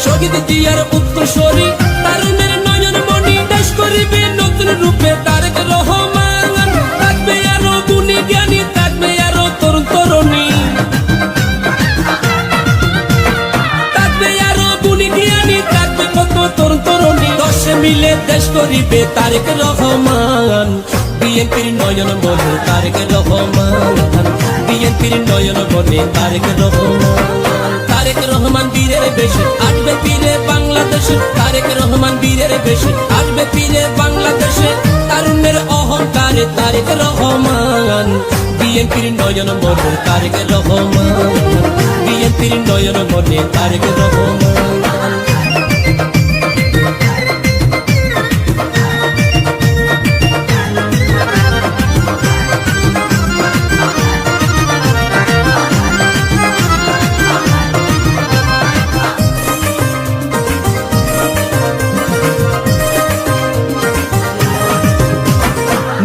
শহীদ জিয়ার উত্তরসূরি তারুণের নয়ন মণি, দেশ করিবে নতুন রূপে তারেক রহমান। থাকবে আরো গুণী জ্ঞানী, থাকবে আরো তরুণ তরুণী, থাকবে আরো গুণী জ্ঞানী, থাকবে কত তরুণ তরুণী। দশে মিলে দেশ করিবে তারেক রহমান। বিএনপির নয়ন মনে তারেক রহমান, বিএনপির নয়ন মনে তারেক রহমান। তারেক রহমান বীরের বেশে আসবে ফিরে বাংলাদেশে, তারেক রহমান বীরের বেশে আসবে ফিরে বাংলাদেশে। তারুণ্যের অহংকারে তারেক রহমান, বিএনপির নয়ন মনে তারেক রহমান, বিএনপির নয়ন মনে তারেক রহমান।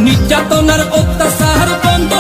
নির্যাতনার অত্যাচার বন্ধ